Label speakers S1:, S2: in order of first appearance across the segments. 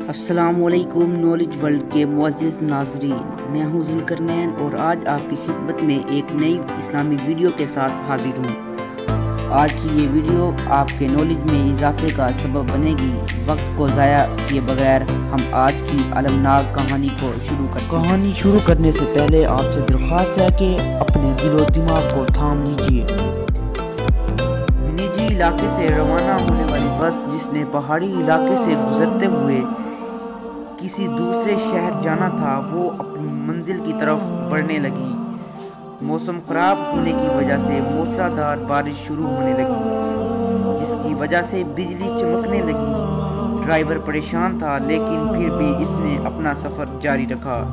S1: السلام علیکم knowledge world کے معزز ناظرین، میں ہوں ذوالقرنین اور آج آپ کی خدمت میں ایک نئی اسلامی ویڈیو کے ساتھ حاضر ہوں۔ آج کی یہ ویڈیو آپ کے نالج میں اضافے کا سبب بنے گی۔ وقت کو ضائع کیے بغیر ہم آج کی المناک کہانی کو شروع کریں۔ کہانی شروع کرنے سے پہلے آپ سے درخواست ہے کہ اپنے دل و دماغ کو تھام لیجیے۔ نجی علاقے سے روانہ ہونے والی بس جس نے پہاڑی علاقے سے گزرتے ہوئے کسی دوسرے شہر جانا تھا، وہ اپنی منزل کی طرف بڑھنے لگی۔ موسم خراب ہونے کی وجہ سے موسلادھار بارش شروع ہونے لگی، جس کی وجہ سے بجلی چمکنے لگی۔ ڈرائیور پریشان تھا، لیکن پھر بھی اس نے اپنا سفر جاری رکھا۔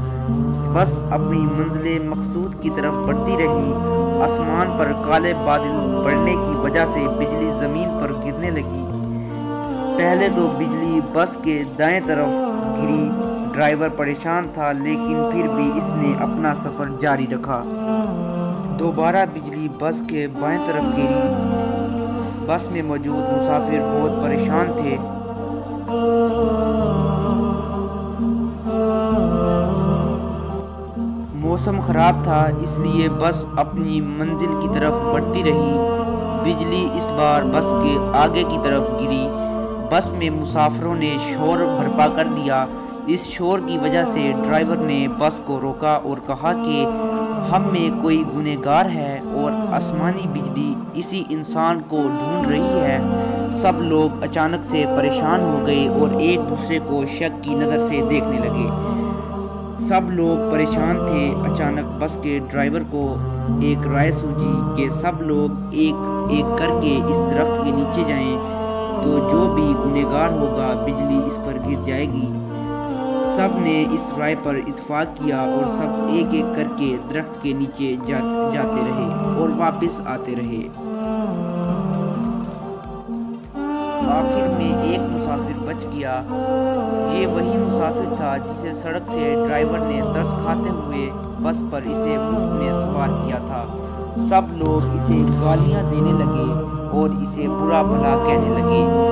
S1: بس اپنی منزل مقصود کی طرف بڑھتی رہی۔ آسمان پر کالے بادل بڑھنے کی وجہ سے بجلی زمین پر گرنے لگی۔ پہلے تو بجلی بس کے دائیں طرف گری۔ ڈرائیور پریشان تھا، لیکن پھر بھی اس نے اپنا سفر جاری رکھا۔ دوبارہ بجلی بس کے بائیں طرف گری۔ بس میں موجود مسافر بہت پریشان تھے۔ موسم خراب تھا، اس لیے بس اپنی منزل کی طرف بڑھتی رہی۔ بجلی اس بار بس کے آگے کی طرف گری۔ بس میں مسافروں نے شور برپا کر دیا۔ اس شور کی وجہ سے ڈرائیور نے بس کو روکا اور کہا کہ ہم میں کوئی گنہگار ہے اور آسمانی بجلی اسی انسان کو ڈھونڈ رہی ہے۔ سب لوگ اچانک سے پریشان ہو گئے اور ایک دوسرے کو شک کی نظر سے دیکھنے لگے۔ سب لوگ پریشان تھے۔ اچانک بس کے ڈرائیور کو ایک رائے سوجھی کہ سب لوگ ایک ایک کر کے اس درخت کے نیچے جائیں، تو جو بھی گنہگار ہوگا بجلی اس پر گر جائے گی۔ سب نے اس رائے پر اتفاق کیا اور سب ایک ایک کر کے درخت کے نیچے جاتے رہے اور واپس آتے رہے۔ آخر میں ایک مسافر بچ گیا۔ یہ وہی مسافر تھا جسے سڑک سے ڈرائیور نے ترس کھاتے ہوئے بس پر اسے مفت میں سوار کیا تھا۔ سب لوگ اسے گالیاں دینے لگے اور اسے برا بھلا کہنے لگے۔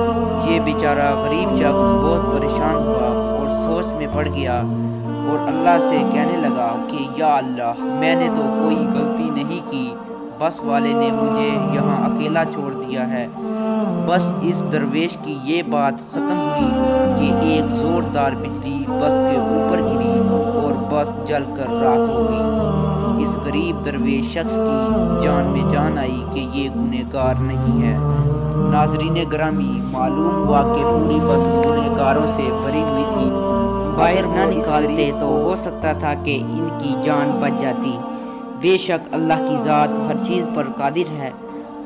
S1: یہ بیچارہ غریب شخص بہت پریشان ہوا اور سوچ میں پڑ گیا اور اللہ سے کہنے لگا کہ یا اللہ، میں نے تو کوئی غلطی نہیں کی، بس والے نے مجھے یہاں اکیلا چھوڑ دیا ہے۔ بس اس درویش کی یہ بات ختم ہوئی کہ ایک زوردار بجلی بس کے اوپر گری اور بس جل کر راکھ ہو گئی۔ اس غریب درویش شخص کی جان میں جان آئی کہ یہ گنہگار نہیں ہے۔ ناظرین گرامی، معلوم ہوا کہ پوری بس گنہگاروں سے بھری ہوئی تھی۔ باہر نہ نکالتے تو ہو سکتا تھا کہ ان کی جان بچ جاتی۔ بے شک اللہ کی ذات ہر چیز پر قادر ہے۔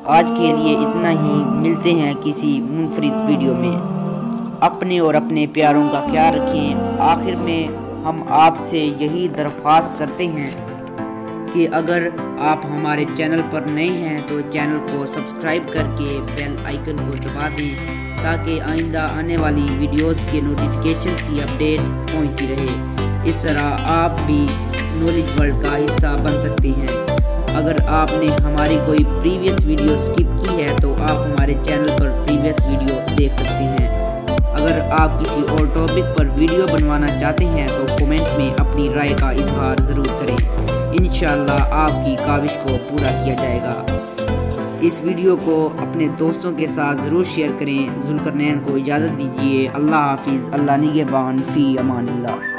S1: آج کے لیے اتنا ہی، ملتے ہیں کسی منفرد ویڈیو میں۔ اپنے اور اپنے پیاروں کا خیال رکھیں۔ آخر میں ہم آپ سے یہی درخواست کرتے ہیں کہ اگر آپ ہمارے چینل پر نئے ہیں تو چینل کو سبسکرائب کر کے بیل آئیکن کو دبا دیں تاکہ آئندہ آنے والی ویڈیوز کے نوٹیفیکیشن کی اپڈیٹ پہنچتی رہے۔ اس طرح آپ بھی نالج ورلڈ کا حصہ بن سکتے ہیں۔ اگر آپ نے ہماری کوئی پریویس ویڈیو سکپ کی ہے تو آپ ہمارے چینل پر پریویس ویڈیو دیکھ سکتے ہیں۔ اگر آپ کسی اور ٹاپک پر ویڈیو بنوانا چاہتے ہیں تو کومنٹ میں اپنی رائے کا اظہار ضرور کریں۔ انشاءاللہ آپ کی کاوش کو پورا کیا جائے گا۔ اس ویڈیو کو اپنے دوستوں کے ساتھ ضرور شیئر کریں۔ ذوالقرنین کو اجازت دیجیے۔ اللہ حافظ۔ اللہ نگہبان، فی امان اللہ۔